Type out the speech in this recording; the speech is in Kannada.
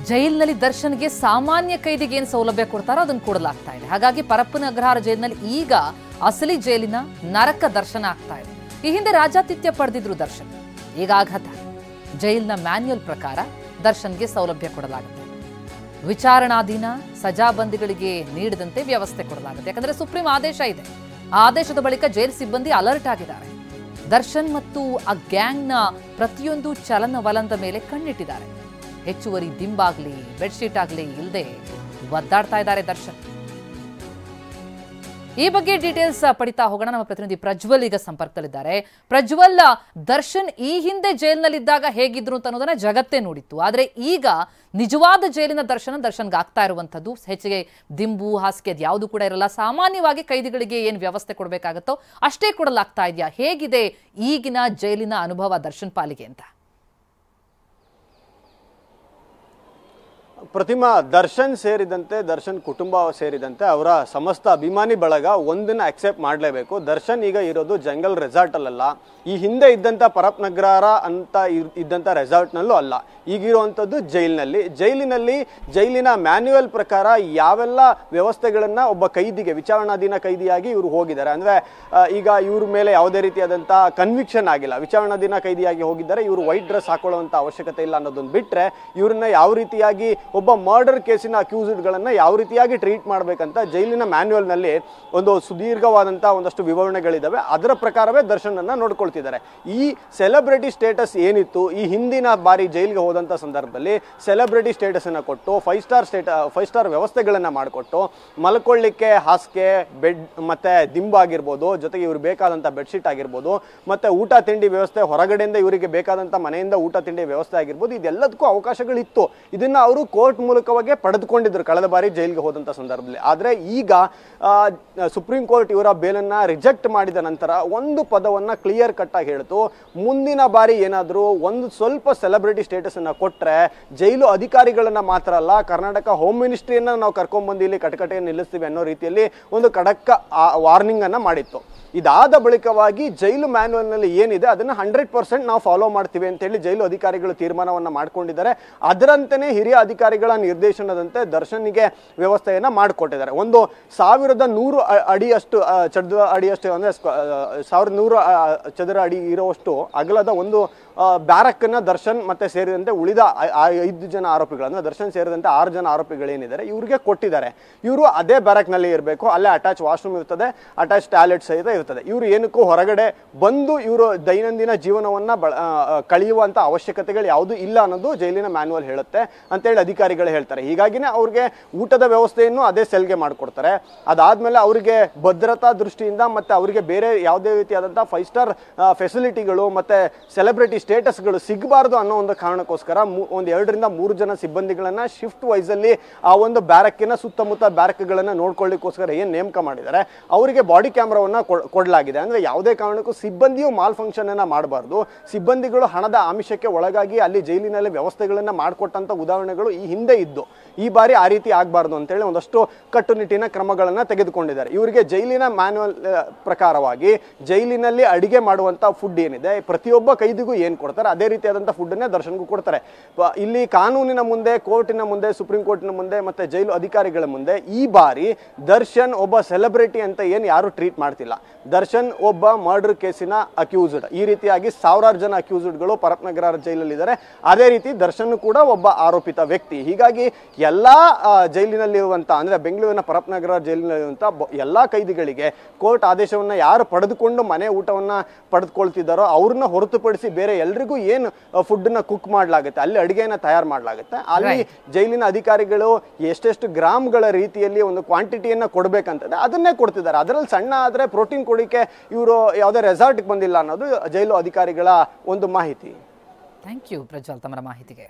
ಜೈಲಿನಲ್ಲಿ ದರ್ಶನ್ಗೆ ಸಾಮಾನ್ಯ ಕೈದಿಗೆ ಏನು ಸೌಲಭ್ಯ ಕೊಡ್ತಾರೋ ಅದನ್ನು ಕೊಡಲಾಗ್ತಾ ಇದೆ. ಹಾಗಾಗಿ ಪರಪ್ಪನ ಅಗ್ರಹಾರ ಜೈಲಿನಲ್ಲಿ ಈಗ ಅಸಲಿ ಜೈಲಿನ ನರಕ ದರ್ಶನ ಆಗ್ತಾ ಇದೆ. ಈ ಹಿಂದೆ ರಾಜಾತಿಥ್ಯ ಪಡೆದಿದ್ರು ದರ್ಶನ್, ಈಗ ಆಘಾತ. ಜೈಲಿನ ಮ್ಯಾನ್ಯುಯಲ್ ಪ್ರಕಾರ ದರ್ಶನ್ಗೆ ಸೌಲಭ್ಯ ಕೊಡಲಾಗುತ್ತೆ. ವಿಚಾರಣಾಧೀನ ಸಜಾಬಂದಿಗಳಿಗೆ ನೀಡಿದಂತೆ ವ್ಯವಸ್ಥೆ ಕೊಡಲಾಗುತ್ತೆ. ಯಾಕಂದ್ರೆ ಸುಪ್ರೀಂ ಆದೇಶ ಇದೆ. ಆ ಆದೇಶದ ಬಳಿಕ ಜೈಲು ಸಿಬ್ಬಂದಿ ಅಲರ್ಟ್ ಆಗಿದ್ದಾರೆ. ದರ್ಶನ್ ಮತ್ತು ಆ ಗ್ಯಾಂಗ್ನ ಪ್ರತಿಯೊಂದು ಚಲನವಲನದ ಮೇಲೆ ಕಣ್ಣಿಟ್ಟಿದ್ದಾರೆ. ಹೆಚ್ಚುವರಿ ದಿಂಬಾಗ್ಲಿ ಬೆಡ್ಶೀಟ್ ಆಗ್ಲಿ ಇಲ್ಲದೆ ಒದ್ದಾಡ್ತಾ ಇದ್ದಾರೆ ದರ್ಶನ್. ಈ ಬಗ್ಗೆ ಡೀಟೇಲ್ಸ್ ಪಡಿತಾ ಹೋಗೋಣ. ನಮ್ಮ ಪ್ರತಿನಿಧಿ ಪ್ರಜ್ವಲ್ ಈಗ ಸಂಪರ್ಕದಲ್ಲಿದ್ದಾರೆ. ಪ್ರಜ್ವಲ್, ದರ್ಶನ್ ಈ ಹಿಂದೆ ಜೈಲಿನಲ್ಲಿದ್ದಾಗ ಹೇಗಿದ್ರು ಅಂತ ಅನ್ನೋದನ್ನ ಜಗತ್ತೇ ನೋಡಿತ್ತು. ಆದ್ರೆ ಈಗ ನಿಜವಾದ ಜೈಲಿನ ದರ್ಶನ್ಗೆ ಆಗ್ತಾ ಇರುವಂತದ್ದು ಹೆಚ್ಚಿಗೆ ದಿಂಬು ಹಾಸಿಗೆ ಯಾವುದು ಕೂಡ ಇರಲ್ಲ. ಸಾಮಾನ್ಯವಾಗಿ ಕೈದಿಗಳಿಗೆ ಏನು ವ್ಯವಸ್ಥೆ ಕೊಡಬೇಕಾಗತ್ತೋ ಅಷ್ಟೇ ಕೊಡಲಾಗ್ತಾ ಇದೆಯಾ? ಹೇಗಿದೆ ಈಗಿನ ಜೈಲಿನ ಅನುಭವ ದರ್ಶನ್ ಪಾಲಿಗೆ ಅಂತ? ಪ್ರತಿಮಾ, ದರ್ಶನ್ ಸೇರಿದಂತೆ ದರ್ಶನ್ ಕುಟುಂಬ ಸೇರಿದಂತೆ ಅವರ ಸಮಸ್ತ ಅಭಿಮಾನಿ ಬಳಗ ಒಂದನ್ನ ಅಕ್ಸೆಪ್ಟ್ ಮಾಡಲೇಬೇಕು. ದರ್ಶನ್ ಈಗ ಇರೋದು ಜಂಗಲ್ ರೆಸಾರ್ಟ್ ಅಲ್ಲ, ಈ ಹಿಂದೆ ಇದ್ದಂಥ ಪರಪ್ಪನ ಅಗ್ರಹಾರ ಅಂತ ಇದ್ದಂಥ ರೆಸಾರ್ಟ್ನಲ್ಲೂ ಅಲ್ಲ. ಈಗಿರುವಂಥದ್ದು ಜೈಲಿನಲ್ಲಿ ಜೈಲಿನ ಮ್ಯಾನ್ಯುಯಲ್ ಪ್ರಕಾರ ಯಾವೆಲ್ಲ ವ್ಯವಸ್ಥೆಗಳನ್ನ ಒಬ್ಬ ಕೈದಿಗೆ, ವಿಚಾರಣಾಧೀನ ಕೈದಿಯಾಗಿ ಇವರು ಹೋಗಿದ್ದಾರೆ. ಅಂದ್ರೆ ಈಗ ಇವ್ರ ಮೇಲೆ ಯಾವುದೇ ರೀತಿಯಾದಂಥ ಕನ್ವಿಕ್ಷನ್ ಆಗಿಲ್ಲ, ವಿಚಾರಣಾಧೀನ ಕೈದಿಯಾಗಿ ಹೋಗಿದ್ದಾರೆ. ಇವರು ವೈಟ್ ಡ್ರೆಸ್ ಹಾಕೊಳ್ಳುವಂಥ ಅವಶ್ಯಕತೆ ಇಲ್ಲ ಅನ್ನೋದನ್ನ ಬಿಟ್ರೆ ಇವ್ರನ್ನ ಯಾವ ರೀತಿಯಾಗಿ ಒಬ್ಬ ಮರ್ಡರ್ ಕೇಸಿನ ಅಕ್ಯೂಸ್ಡ್ಗಳನ್ನ ಯಾವ ರೀತಿಯಾಗಿ ಟ್ರೀಟ್ ಮಾಡಬೇಕಂತ ಜೈಲಿನ ಮ್ಯಾನ್ಯುಯಲ್ನಲ್ಲಿ ಒಂದು ಸುದೀರ್ಘವಾದಂತಹ ಒಂದಷ್ಟು ವಿವರಣೆಗಳಿದಾವೆ. ಅದರ ಪ್ರಕಾರವೇ ದರ್ಶನ್ ಅನ್ನ ನೋಡ್ಕೊಳ್ತಿದ್ದಾರೆ. ಈ ಸೆಲೆಬ್ರಿಟಿ ಸ್ಟೇಟಸ್ ಏನಿತ್ತು ಈ ಹಿಂದಿನ ಬಾರಿ ಜೈಲಿಗೆ ಹೋದಂತ ಸಂದರ್ಭದಲ್ಲಿ, ಸೆಲೆಬ್ರಿಟಿ ಸ್ಟೇಟಸ್ ಅನ್ನ ಕೊಟ್ಟು ಫೈವ್ ಸ್ಟಾರ್ ವ್ಯವಸ್ಥೆಗಳನ್ನ ಮಾಡಿಕೊಟ್ಟು ಮಲ್ಕೊಳ್ಳಿಕ್ಕೆ ಹಾಸಿಗೆ, ಬೆಡ್ ಮತ್ತೆ ದಿಂಬಾಗಿರ್ಬೋದು, ಜೊತೆಗೆ ಇವ್ರಿಗೆ ಬೇಕಾದಂತ ಬೆಡ್ಶೀಟ್ ಆಗಿರ್ಬೋದು, ಮತ್ತೆ ಊಟ ತಿಂಡಿ ವ್ಯವಸ್ಥೆ, ಹೊರಗಡೆಯಿಂದ ಇವರಿಗೆ ಬೇಕಾದಂತ ಮನೆಯಿಂದ ಊಟ ತಿಂಡಿ ವ್ಯವಸ್ಥೆ ಆಗಿರ್ಬೋದು, ಇದೆಲ್ಲದಕ್ಕೂ ಅವಕಾಶಗಳಿತ್ತು. ಇದನ್ನ ಅವರು ಕೋರ್ಟ್ ಮೂಲಕವಾಗಿ ಪಡೆದುಕೊಂಡಿದ್ರು ಕಳೆದ ಬಾರಿ ಜೈಲಿಗೆ ಹೋದಂತ ಸಂದರ್ಭದಲ್ಲಿ. ಆದ್ರೆ ಈಗ ಸುಪ್ರೀಂ ಕೋರ್ಟ್ ಇವರ ಬೇಲನ್ನ ರಿಜೆಕ್ಟ್ ಮಾಡಿದ ನಂತರ ಒಂದು ಪದವನ್ನ ಕ್ಲಿಯರ್ ಕಟ್ ಆಗಿ ಹೇಳ್ತು, ಮುಂದಿನ ಬಾರಿ ಏನಾದರೂ ಒಂದು ಸ್ವಲ್ಪ ಸೆಲೆಬ್ರಿಟಿ ಸ್ಟೇಟಸ್ ಅನ್ನ ಕೊಟ್ರೆ ಜೈಲು ಅಧಿಕಾರಿಗಳನ್ನ ಮಾತ್ರ ಅಲ್ಲ, ಕರ್ನಾಟಕ ಹೋಮ್ ಮಿನಿಸ್ಟ್ರಿಯನ್ನ ನಾವು ಕರ್ಕೊಂಡ್ಬಂದು ಇಲ್ಲಿ ಕಟಕಟೆಯನ್ನು ನಿಲ್ಲಿಸ್ತೀವಿ ಅನ್ನೋ ರೀತಿಯಲ್ಲಿ ಒಂದು ಖಡಕ್ ವಾರ್ನಿಂಗ್ ಅನ್ನ ಮಾಡಿತ್ತು. ಇದಾದ ಬಳಿಕವಾಗಿ ಜೈಲು ಮ್ಯಾನ್ಯುಯಲ್ ನಲ್ಲಿ ಏನಿದೆ ಅದನ್ನ 100% ನಾವು ಫಾಲೋ ಮಾಡ್ತೀವಿ ಅಂತ ಹೇಳಿ ಜೈಲು ಅಧಿಕಾರಿಗಳು ತೀರ್ಮಾನವನ್ನ ಮಾಡ್ಕೊಂಡಿದ್ದಾರೆ. ಅದರಂತೆಯೇ ಹಿರಿಯ ಅಧಿಕಾರಿಗಳ ನಿರ್ದೇಶನದಂತೆ ದರ್ಶನ್ಗೆ ವ್ಯವಸ್ಥೆಯನ್ನ ಮಾಡಿಕೊಟ್ಟಿದ್ದಾರೆ. ಒಂದು 1100 ಅಡಿಯಷ್ಟು ಚದರ ಅಡಿಯಷ್ಟು ಅಂದ್ರೆ 1100 ಚದರ ಅಡಿ ಇರುವಷ್ಟು ಅಗಲದ ಒಂದು ಬ್ಯಾರಕ್ ಅನ್ನ ದರ್ಶನ್ ಮತ್ತೆ ಸೇರಿದಂತೆ ಉಳಿದ 5 ಜನ ಆರೋಪಿಗಳು, ಅಂದ್ರೆ ದರ್ಶನ್ ಸೇರಿದಂತೆ 6 ಜನ ಆರೋಪಿಗಳೇನಿದ್ದಾರೆ ಇವ್ರಿಗೆ ಕೊಟ್ಟಿದ್ದಾರೆ. ಇವರು ಅದೇ ಬ್ಯಾರಕ್ ನಲ್ಲಿ ಇರಬೇಕು. ಅಲ್ಲೇ ಅಟ್ಯಾಚ್ ವಾಶ್ರೂಮ್ ಇರ್ತದೆ, ಅಟ್ಯಾಚ್ ಟಾಯ್ಲೆಟ್ ಸಹಿತ ಇರ್ತದೆ. ಇವರು ಏನಕ್ಕೂ ಹೊರಗಡೆ ಬಂದು ಇವರು ದೈನಂದಿನ ಜೀವನವನ್ನ ಕಳೆಯುವಂತ ಅವಶ್ಯಕತೆಗಳು ಯಾವುದು ಇಲ್ಲ ಅನ್ನೋದು ಜೈಲಿನ ಮ್ಯಾನ್ಯುಯಲ್ ಹೇಳುತ್ತೆ ಅಂತೇಳಿ ಅಧಿಕಾರಿಗಳು ಹೇಳ್ತಾರೆ. ಹೀಗಾಗಿನೇ ಅವ್ರಿಗೆ ಊಟದ ವ್ಯವಸ್ಥೆಯನ್ನು ಅದೇ ಸೆಲ್ಗೆ ಮಾಡಿಕೊಡ್ತಾರೆ. ಅದಾದ್ಮೇಲೆ ಅವರಿಗೆ ಭದ್ರತಾ ದೃಷ್ಟಿಯಿಂದ ಮತ್ತೆ ಅವರಿಗೆ ಬೇರೆ ಯಾವುದೇ ರೀತಿಯಾದಂತಹ 5 ಸ್ಟಾರ್ ಫೆಸಿಲಿಟಿಗಳು ಮತ್ತೆ ಸೆಲೆಬ್ರಿಟಿ ಸ್ಟೇಟಸ್ಗಳು ಸಿಗಬಾರದು ಅನ್ನೋ ಒಂದು ಕಾರಣಕ್ಕೋಸ್ಕರ ಒಂದು 2 ರಿಂದ 3 ಜನ ಸಿಬ್ಬಂದಿಗಳನ್ನ ಶಿಫ್ಟ್ ವೈಸ್ ಅಲ್ಲಿ ಆ ಒಂದು ಬ್ಯಾರಕ್ಕಿನ ಸುತ್ತಮುತ್ತ ಬ್ಯಾರಕ್ಗಳನ್ನ ನೋಡ್ಕೊಳ್ಳಿಕ್ಕೋಸ್ಕರ ಏನ್ ನೇಮಕ ಮಾಡಿದ್ದಾರೆ ಅವರಿಗೆ ಬಾಡಿ ಕ್ಯಾಮ್ರಾವನ್ನ ಕೊಡಲಾಗಿದೆ. ಅಂದ್ರೆ ಯಾವುದೇ ಕಾರಣಕ್ಕೂ ಸಿಬ್ಬಂದಿಯು ಮಾಲ್ ಫಂಕ್ಷನ್ ಅನ್ನ ಮಾಡಬಾರ್ದು, ಸಿಬ್ಬಂದಿಗಳು ಹಣದ ಆಮಿಷಕ್ಕೆ ಒಳಗಾಗಿ ಅಲ್ಲಿ ಜೈಲಿನಲ್ಲಿ ವ್ಯವಸ್ಥೆಗಳನ್ನ ಮಾಡಿಕೊಟ್ಟಂತ ಉದಾಹರಣೆಗಳು ಈ ಹಿಂದೆ ಇದ್ದು, ಈ ಬಾರಿ ಆ ರೀತಿ ಆಗಬಾರ್ದು ಅಂತೇಳಿ ಒಂದಷ್ಟು ಕಟ್ಟುನಿಟ್ಟಿನ ಕ್ರಮಗಳನ್ನ ತೆಗೆದುಕೊಂಡಿದ್ದಾರೆ. ಇವರಿಗೆ ಜೈಲಿನ ಮ್ಯಾನ್ಯುಯಲ್ ಪ್ರಕಾರವಾಗಿ ಜೈಲಿನಲ್ಲಿ ಅಡಿಗೆ ಮಾಡುವಂತ ಫುಡ್ ಏನಿದೆ ಪ್ರತಿಯೊಬ್ಬ ಕೈದಿಗೂ ಏನ್ ಕೊಡ್ತಾರೆ ಅದೇ ರೀತಿಯಾದಂತ ಫುಡ್ ಅನ್ನೇ ದರ್ಶನ್ಗೂ ಕೊಡ್ತಾರೆ. ಇಲ್ಲಿ ಕಾನೂನಿನ ಮುಂದೆ, ಕೋರ್ಟಿನ ಮುಂದೆ, ಸುಪ್ರೀಂ ಕೋರ್ಟಿನ ಮುಂದೆ ಮತ್ತೆ ಜೈಲು ಅಧಿಕಾರಿಗಳ ಮುಂದೆ ಈ ಬಾರಿ ದರ್ಶನ್ ಒಬ್ಬ ಸೆಲೆಬ್ರಿಟಿ ಅಂತ ಏನ್ ಯಾರು ಟ್ರೀಟ್ ಮಾಡ್ತಿಲ್ಲ. ದರ್ಶನ್ ಒಬ್ಬ ಮರ್ಡರ್ ಕೇಸಿನ ಅಕ್ಯೂಸ್ಡ್. ಈ ರೀತಿಯಾಗಿ 1000 ಜನ ಅಕ್ಯೂಸ್ಡ್ಗಳು ಪರಪ್ಪನ ಅಗ್ರಹಾರ ಜೈಲಲ್ಲಿ ಇದ್ದಾರೆ. ಅದೇ ರೀತಿ ದರ್ಶನ್ ಕೂಡ ಒಬ್ಬ ಆರೋಪಿತ ವ್ಯಕ್ತಿ. ಹೀಗಾಗಿ ಎಲ್ಲಾ ಜೈಲಿನಲ್ಲಿರುವಂತ, ಅಂದ್ರೆ ಬೆಂಗಳೂರಿನ ಪರಪ್ಪನ ಅಗ್ರಹಾರ ಜೈಲಿನಲ್ಲಿರುವಂತ ಎಲ್ಲಾ ಕೈದಿಗಳಿಗೆ ಕೋರ್ಟ್ ಆದೇಶವನ್ನ ಯಾರು ಪಡೆದುಕೊಂಡು ಮನೆ ಊಟವನ್ನ ಪಡೆದುಕೊಳ್ತಿದ್ದಾರೋ ಅವ್ರನ್ನ ಹೊರತುಪಡಿಸಿ ಬೇರೆ ಎಲ್ರಿಗೂ ಏನು ಫುಡ್ ನ ಕುಕ್ ಮಾಡಲಾಗುತ್ತೆ, ಅಲ್ಲಿ ಅಡಿಗೆಯನ್ನ ತಯಾರು ಮಾಡಲಾಗುತ್ತೆ. ಅಲ್ಲಿ ಜೈಲಿನ ಅಧಿಕಾರಿಗಳು ಎಷ್ಟೆಷ್ಟು ಗ್ರಾಮ್ಗಳ ರೀತಿಯಲ್ಲಿ ಒಂದು ಕ್ವಾಂಟಿಟಿಯನ್ನ ಕೊಡ್ಬೇಕಂತದೆ ಅದನ್ನೇ ಕೊಡ್ತಿದ್ದಾರೆ. ಅದರಲ್ಲಿ ಸಣ್ಣ ಆದ್ರೆ ಪ್ರೋಟೀನ್ ಕೊಡಿಕೆ ಇವರು ಯಾವುದೇ ರೆಸಾರ್ಟ್ಗೆ ಬಂದಿಲ್ಲ ಅನ್ನೋದು ಜೈಲು ಅಧಿಕಾರಿಗಳ ಒಂದು ಮಾಹಿತಿ. ಥ್ಯಾಂಕ್ ಯು ಪ್ರಜ್ವಲ್ ತಮ್ಮ ಮಾಹಿತಿಗೆ.